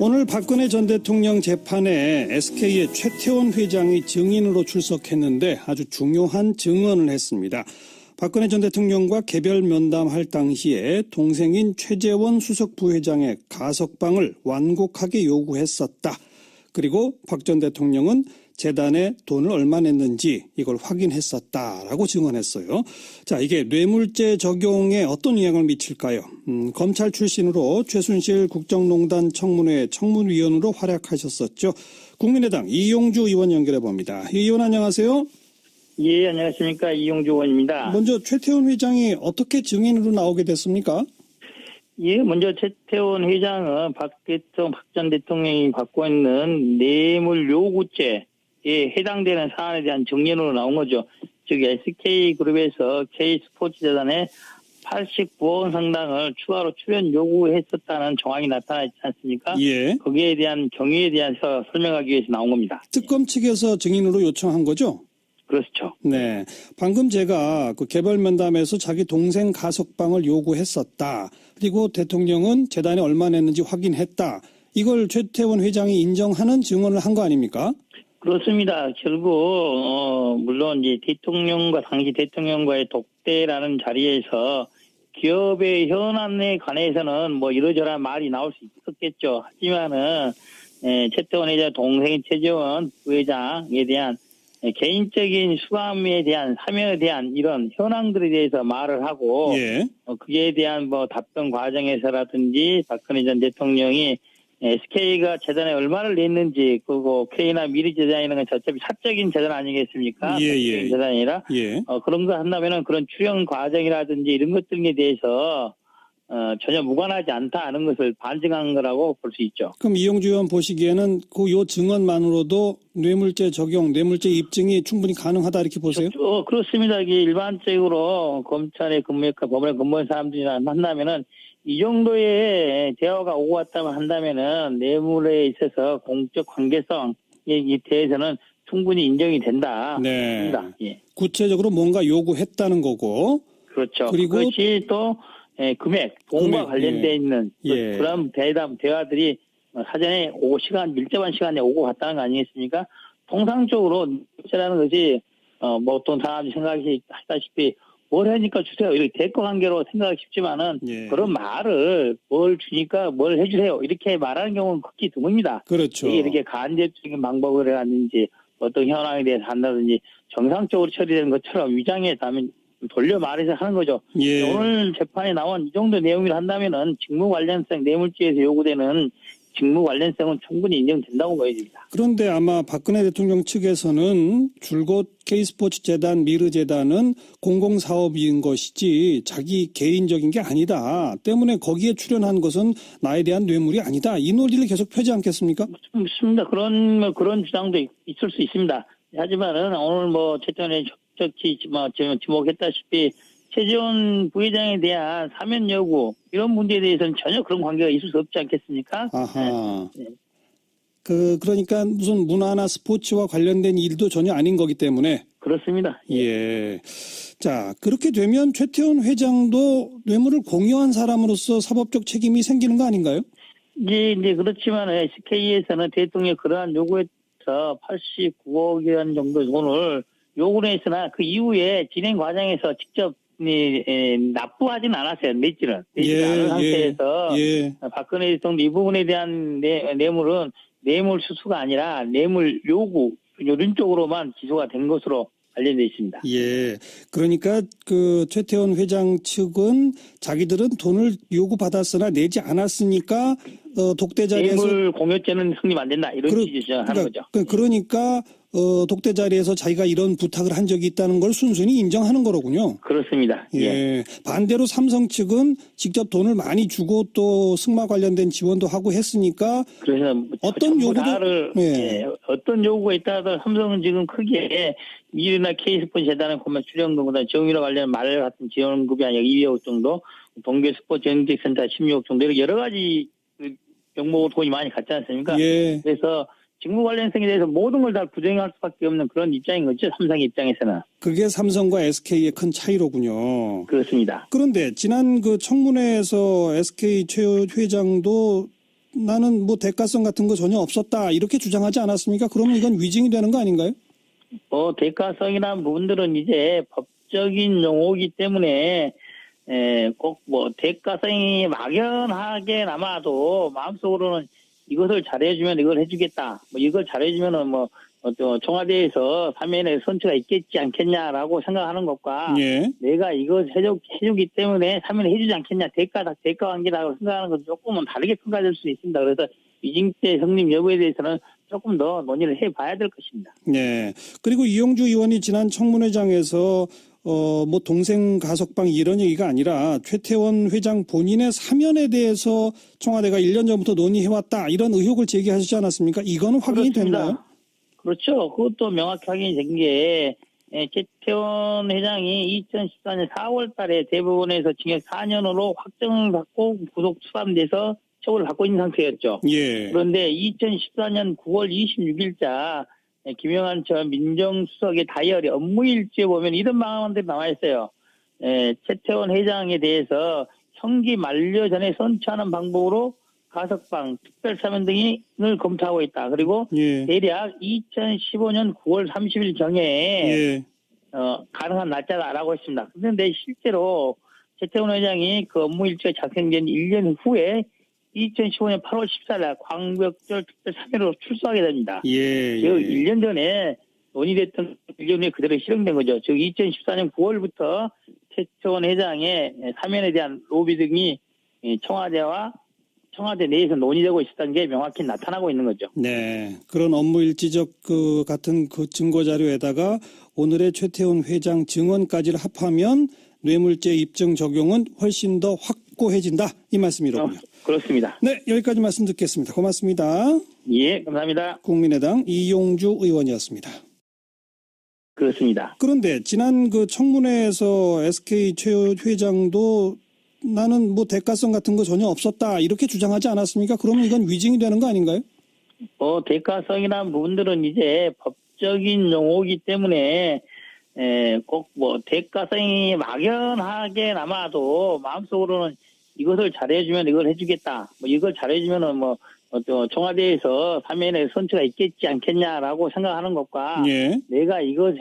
오늘 박근혜 전 대통령 재판에 SK의 최태원 회장이 증인으로 출석했는데 아주 중요한 증언을 했습니다. 박근혜 전 대통령과 개별 면담할 당시에 동생인 최재원 수석 부회장의 가석방을 완곡하게 요구했었다. 그리고 박 전 대통령은 재단에 돈을 얼마 냈는지 이걸 확인했었다라고 증언했어요. 자, 이게 뇌물죄 적용에 어떤 영향을 미칠까요? 검찰 출신으로 최순실 국정농단 청문회 청문위원으로 활약하셨었죠. 국민의당 이용주 의원 연결해 봅니다. 이 의원 안녕하세요. 예, 안녕하십니까. 이용주 의원입니다. 먼저 최태원 회장이 어떻게 증인으로 나오게 됐습니까? 예, 먼저 최태원 회장은 박 전 대통령이 받고 있는 뇌물 요구죄에 해당되는 사안에 대한 증인으로 나온 거죠. 즉 SK그룹에서 K스포츠재단에 89억 원 상당을 추가로 출연 요구했었다는 정황이 나타나지 않습니까? 예. 거기에 대한 경위에 대해서 설명하기 위해서 나온 겁니다. 특검 측에서 증인으로 요청한 거죠? 그렇죠. 네. 방금 제가 그 개별 면담에서 자기 동생 가석방을 요구했었다. 그리고 대통령은 재단에 얼마 냈는지 확인했다. 이걸 최태원 회장이 인정하는 증언을 한 거 아닙니까? 그렇습니다. 결국 물론 이제 당시 대통령과의 독대라는 자리에서 기업의 현안에 관해서는 뭐 이러저러한 말이 나올 수 있었겠죠. 하지만은 최태원 회장 동생인 최재원 부회장에 대한 개인적인 수감에 대한 사면에 대한 이런 현황들에 대해서 말을 하고 예. 그에 대한 뭐 답변 과정에서라든지 박근혜 전 대통령이 SK가 재단에 얼마를 냈는지 그리고 K나 미르 재단이라는 건 어차피 사적인 재단 아니겠습니까? 예. 재단이 아니라 예. 그런 거 한다면은 그런 출연 과정이라든지 이런 것들에 대해서 전혀 무관하지 않다 하는 것을 반증한 거라고 볼 수 있죠. 그럼 이용주 의원 보시기에는 그 요 증언만으로도 뇌물죄 적용, 뇌물죄 입증이 충분히 가능하다 이렇게 보세요? 그렇습니다. 이게 일반적으로 검찰에 근무했고 법원에 근무한 사람들이나 만나면은 이 정도의 대화가 오고 갔다면 한다면은 뇌물에 있어서 공적 관계성에 대해서는 충분히 인정이 된다. 네. 예. 구체적으로 뭔가 요구했다는 거고. 그렇죠. 그리고 그것이 또 금액, 돈과 관련돼 있는 그런 대화들이 사전에 밀접한 시간에 오고 갔다는 거 아니겠습니까? 통상적으로 뇌물죄라는 것이 어떤 사람이 생각하시다시피 뭘 하니까 주세요. 이렇게 대가 관계로 생각하기 쉽지만은 그런 말을 뭘 주니까 뭘 해주세요. 이렇게 말하는 경우는 극히 드뭅니다. 그렇죠. 이렇게 간접적인 방법을 하든지 어떤 현황에 대해서 한다든지 정상적으로 처리되는 것처럼 위장에 담은 돌려 말해서 하는 거죠. 예. 오늘 재판에 나온 이 정도 내용을 한다면은 직무 관련성 뇌물죄에서 요구되는 직무 관련성은 충분히 인정된다고 보여집니다. 그런데 아마 박근혜 대통령 측에서는 줄곧 K스포츠 재단, 미르 재단은 공공사업인 것이지 자기 개인적인 게 아니다. 때문에 거기에 출연한 것은 나에 대한 뇌물이 아니다. 이 논리를 계속 펴지 않겠습니까? 맞습니다. 그런 주장도 있을 수 있습니다. 하지만은 오늘 최근에 적극적히 지목했다시피 최재원 부회장에 대한 사면 여부 이런 문제에 대해서는 전혀 그런 관계가 있을 수 없지 않겠습니까? 아하. 네. 그러니까 무슨 문화나 스포츠와 관련된 일도 전혀 아닌 거기 때문에. 그렇습니다. 예. 자, 그렇게 되면 최태원 회장도 뇌물을 공유한 사람으로서 사법적 책임이 생기는 거 아닌가요? 이제 그렇지만 SK에서는 대통령의 그러한 요구에서 89억 원 정도 돈을 요구를 했으나 그 이후에 진행 과정에서 직접 납부하지는 않았어요. 냈지는 않은 상태에서 박근혜 대통령 이 부분에 대한 뇌물은 뇌물 수수가 아니라 뇌물 요구 이런 쪽으로만 기소가 된 것으로 관련되어 있습니다. 예. 그러니까 그 최태원 회장 측은 자기들은 돈을 요구받았으나 내지 않았으니까 독대 자리에서 뇌물 공여죄는 성립 안 된다 이런 취지죠 하는 거죠. 그러니까 독대 자리에서 자기가 이런 부탁을 한 적이 있다는 걸 순순히 인정하는 거로군요. 그렇습니다. 예. 반대로 삼성 측은 직접 돈을 많이 주고 또 승마 관련된 지원도 하고 했으니까 그래서 어떤 요구를 어떤 요구가 있다가 삼성은 지금 크게 미르나 K스포츠 재단에 보면 출연금보다 정유라 관련 말 같은 지원금이 아니라 200억 정도, 동계 스포츠 영직센터 16억 정도 이렇게 여러 가지 명목으로 돈이 많이 갔지 않습니까? 예. 그래서 직무 관련성에 대해서 모든 걸 다 부정할 수밖에 없는 그런 입장인 거죠. 삼성의 입장에서는. 그게 삼성과 SK의 큰 차이로군요. 그렇습니다. 그런데 지난 그 청문회에서 SK 최 회장도 나는 뭐 대가성 같은 거 전혀 없었다 이렇게 주장하지 않았습니까? 그러면 이건 위증이 되는 거 아닌가요? 대가성이라는 부분들은 이제 법적인 용어이기 때문에 꼭 뭐 대가성이 막연하게 남아도 마음속으로는 이것을 잘해주면 이걸 해주겠다. 뭐 이걸 잘해주면은 뭐 청와대에서 사면의 선처가 있겠지 않겠냐라고 생각하는 것과 예. 내가 이걸 해주기 때문에 사면을 해주지 않겠냐 대가 관계라고 생각하는 것은 조금은 다르게 평가될 수 있습니다. 그래서 위증죄 성립 여부에 대해서는 조금 더 논의를 해봐야 될 것입니다. 네. 그리고 이용주 의원이 지난 청문회장에서 뭐 동생 가석방 이런 얘기가 아니라 최태원 회장 본인의 사면에 대해서 청와대가 1년 전부터 논의해왔다 이런 의혹을 제기하시지 않았습니까? 이거는 확인이 그렇습니다. 됐나요? 그렇죠. 그것도 명확히 확인이 된 게 최태원 회장이 2014년 4월 달에 대법원에서 징역 4년으로 확정받고 구속 수감돼서 처벌을 받고 있는 상태였죠. 예. 그런데 2014년 9월 26일자 김영한 전 민정수석의 다이어리 업무일지에 보면 이런 방안들이 나와 있어요. 최태원 회장에 대해서 형기 만료 전에 선처하는 방법으로 가석방, 특별사면 등을 검토하고 있다. 그리고 예. 대략 2015년 9월 30일 경에 예. 가능한 날짜다라고 했습니다. 그런데 실제로 최태원 회장이 그 업무일지가 작성된 1년 후에 2015년 8월 14일 광복절 특별사면으로 출소하게 됩니다. 예. 즉 1년 전에 논의됐던 1년 후에 그대로 실행된 거죠. 즉 2014년 9월부터 최태원 회장의 사면에 대한 로비 등이 청와대 내에서 논의되고 있었던 게 명확히 나타나고 있는 거죠. 네. 그런 업무일지적 같은 그 증거 자료에다가 오늘의 최태원 회장 증언까지를 합하면 뇌물죄 입증 적용은 훨씬 더 확고해진다. 이 말씀이로군요. 그렇습니다. 네. 여기까지 말씀 듣겠습니다. 고맙습니다. 예, 감사합니다. 국민의당 이용주 의원이었습니다. 그렇습니다. 그런데 지난 그 청문회에서 SK 최 회장도 나는 뭐 대가성 같은 거 전혀 없었다 이렇게 주장하지 않았습니까? 그러면 이건 위증이 되는 거 아닌가요? 대가성이라는 부분들은 이제 법적인 용어이기 때문에 꼭 뭐 대가성이 막연하게 남아도 마음속으로는 이것을 잘해주면 이걸 해주겠다. 뭐 이걸 잘해주면은 뭐 청와대에서 사면의 선처가 있겠지 않겠냐라고 생각하는 것과 예. 내가 이걸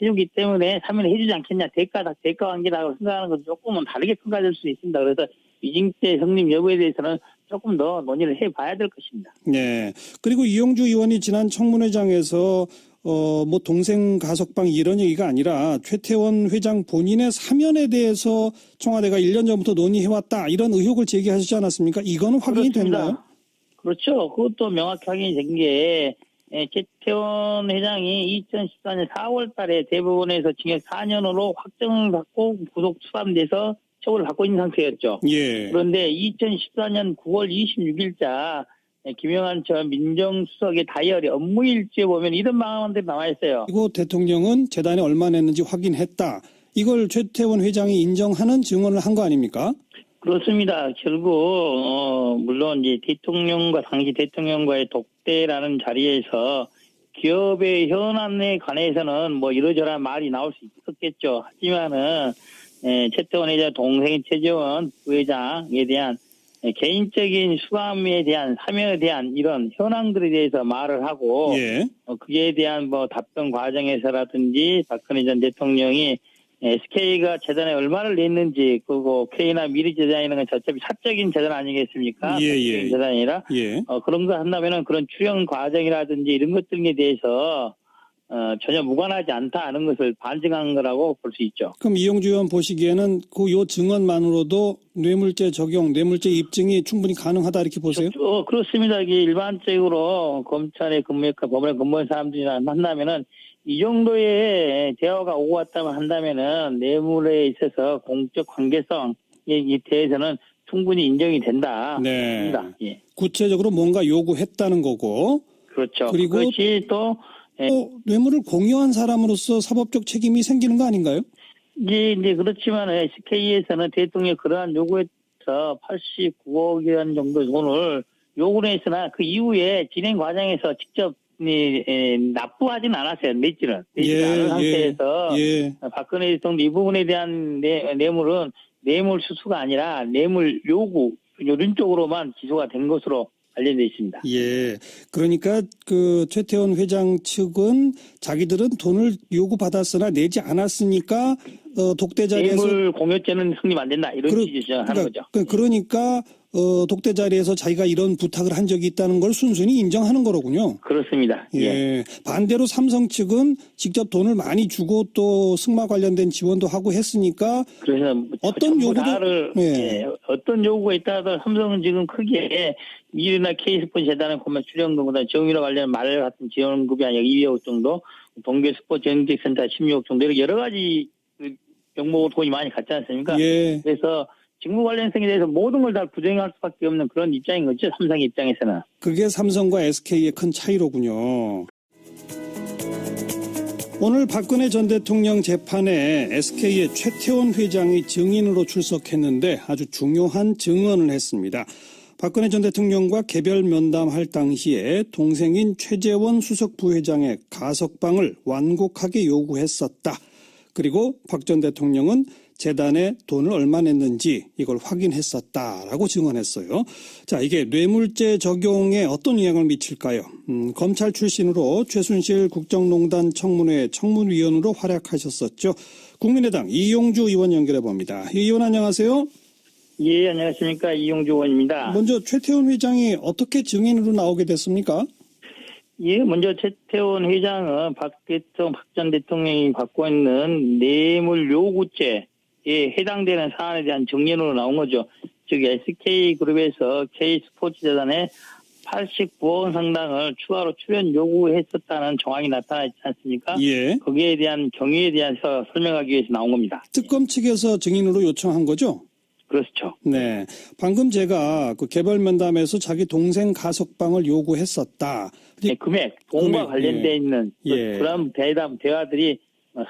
해주기 때문에 사면을 해주지 않겠냐 대가 관계라고 생각하는 것은 조금은 다르게 평가될 수 있습니다. 그래서 위증죄 성립 여부에 대해서는 조금 더 논의를 해봐야 될 것입니다. 네. 그리고 이용주 의원이 지난 청문회장에서 뭐 동생 가석방 이런 얘기가 아니라 최태원 회장 본인의 사면에 대해서 청와대가 1년 전부터 논의해왔다 이런 의혹을 제기하시지 않았습니까? 이거는 확인이 그렇습니다. 됐나요? 그렇죠. 그것도 명확히 확인이 된 게 최태원 회장이 2014년 4월 달에 대법원에서 징역 4년으로 확정받고 구속 수감돼서 처벌을 받고 있는 상태였죠. 예. 그런데 2014년 9월 26일자 김영한 전 민정수석의 다이어리 업무일지에 보면 이런 방안들이 나와 있어요. 그리고 대통령은 재단에 얼마 냈는지 확인했다. 이걸 최태원 회장이 인정하는 증언을 한 거 아닙니까? 그렇습니다. 결국 물론 이제 당시 대통령과의 독대라는 자리에서 기업의 현안에 관해서는 뭐 이러저러한 말이 나올 수 있었겠죠. 하지만은 최태원 회장 동생인 최재원 부회장에 대한 개인적인 수감에 대한 사면에 대한 이런 현황들에 대해서 말을 하고 예. 그에 대한 뭐 답변 과정에서라든지 박근혜 전 대통령이 SK가 재단에 얼마를 냈는지 그리고 K나 미리 재단이라는 건 어차피 사적인 재단 아니겠습니까? 예. 재단이 아니라 예. 그런 거 한다면은 그런 출연 과정이라든지 이런 것들에 대해서 전혀 무관하지 않다 하는 것을 반증한 거라고 볼 수 있죠. 그럼 이용주 의원 보시기에는 그 요 증언만으로도 뇌물죄 적용, 뇌물죄 입증이 충분히 가능하다 이렇게 보세요? 그렇습니다. 이게 일반적으로 검찰의 근무했고 법원에 근무한 사람들이랑 만나면은 이 정도의 대화가 오고 왔다면 한다면은 뇌물에 있어서 공적 관계성에 대해서는 충분히 인정이 된다. 네. 예. 구체적으로 뭔가 요구했다는 거고. 그렇죠. 그리고 그것이 또 뇌물을 공유한 사람으로서 사법적 책임이 생기는 거 아닌가요? 이제 그렇지만 SK에서는 대통령 그러한 요구에서 89억원 정도 돈을 요구를 했으나 그 이후에 진행 과정에서 직접 납부하지는 않았어요. 냈지는 않은 상태에서 박근혜 대통령 이 부분에 대한 뇌물은 뇌물 수수가 아니라 뇌물 요구 이런 쪽으로만 기소가 된 것으로 관련돼 있습니다. 예. 그러니까 그 최태원 회장 측은 자기들은 돈을 요구받았으나 내지 않았으니까 독대 자리에서 뇌물 공여죄는 성립 안 된다 이런 취지죠 하는 거죠. 그러니까 독대 자리에서 자기가 이런 부탁을 한 적이 있다는 걸 순순히 인정하는 거로군요. 그렇습니다. 예. 반대로 삼성 측은 직접 돈을 많이 주고 또 승마 관련된 지원도 하고 했으니까 그래서 어떤 요구를 어떤 요구가 있다 하더라도 삼성은 지금 크게 미르나 K스포츠 재단의 공매 출연금보다 정유라 관련 말 같은 지원금이 아니라 200억 정도, 동계 스포츠 정책센터 16억 정도 이렇게 여러 가지 명목으로 돈이 많이 갔지 않습니까? 예. 그래서 직무 관련성에 대해서 모든 걸 다 부정할 수밖에 없는 그런 입장인 거죠. 삼성 입장에서는. 그게 삼성과 SK의 큰 차이로군요. 오늘 박근혜 전 대통령 재판에 SK의 최태원 회장이 증인으로 출석했는데 아주 중요한 증언을 했습니다. 박근혜 전 대통령과 개별 면담할 당시에 동생인 최재원 수석 부회장의 가석방을 완곡하게 요구했었다. 그리고 박 전 대통령은 재단에 돈을 얼마 냈는지 이걸 확인했었다라고 증언했어요. 자, 이게 뇌물죄 적용에 어떤 영향을 미칠까요? 검찰 출신으로 최순실 국정농단 청문회 청문위원으로 활약하셨었죠. 국민의당 이용주 의원 연결해 봅니다. 이 의원 안녕하세요. 예, 안녕하십니까. 이용주 의원입니다. 먼저 최태원 회장이 어떻게 증인으로 나오게 됐습니까? 예, 먼저 최태원 회장은 박 전 대통령이 갖고 있는 뇌물 요구죄에 해당되는 사안에 대한 증인으로 나온 거죠. 즉 SK그룹에서 K스포츠재단에 89억 원 상당을 추가로 출연 요구했었다는 정황이 나타나지 않습니까? 예. 거기에 대한 경위에 대해서 설명하기 위해서 나온 겁니다. 특검 측에서 증인으로 요청한 거죠? 그렇죠. 네. 방금 제가 그 개별 면담에서 자기 동생 가석방을 요구했었다. 네, 금액, 돈과 관련돼 있는 그런 대화들이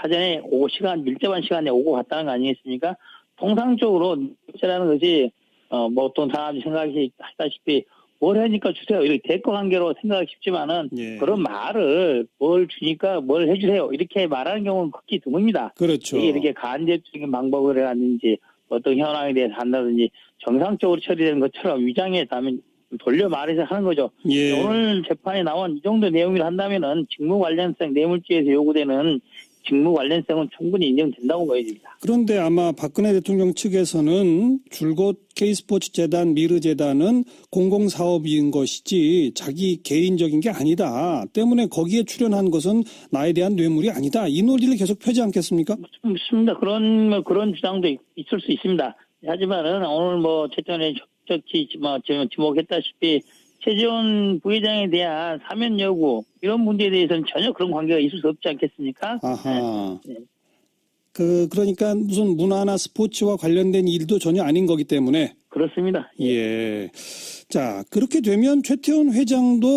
사전에 오고 밀접한 시간에 오고 갔다는 거 아니겠습니까? 통상적으로 라는 것이 어떤 사람이 생각하시다시피 뭘 하니까 주세요. 이렇게 대가 관계로 생각하기 쉽지만은 그런 말을 뭘 주니까 뭘 해주세요. 이렇게 말하는 경우는 극히 드뭅니다. 그렇죠. 이게 이렇게 간접적인 방법을 하든지 어떤 현황에 대해서 한다든지 정상적으로 처리되는 것처럼 위장에 담은 돌려 말해서 하는 거죠. 예. 오늘 재판에 나온 이 정도 내용을 한다면은 직무 관련성 뇌물죄에서 요구되는 직무 관련성은 충분히 인정된다고 보여집니다. 그런데 아마 박근혜 대통령 측에서는 줄곧 K스포츠 재단, 미르 재단은 공공사업인 것이지 자기 개인적인 게 아니다. 때문에 거기에 출연한 것은 나에 대한 뇌물이 아니다. 이 논리를 계속 펴지 않겠습니까? 맞습니다. 그런 주장도 있을 수 있습니다. 하지만은 오늘 최태원에 적극적히 지목했다시피 최재원 부회장에 대한 사면 여부 이런 문제에 대해서는 전혀 그런 관계가 있을 수 없지 않겠습니까? 아하. 네. 그러니까 무슨 문화나 스포츠와 관련된 일도 전혀 아닌 거기 때문에. 그렇습니다. 예. 자, 그렇게 되면 최태원 회장도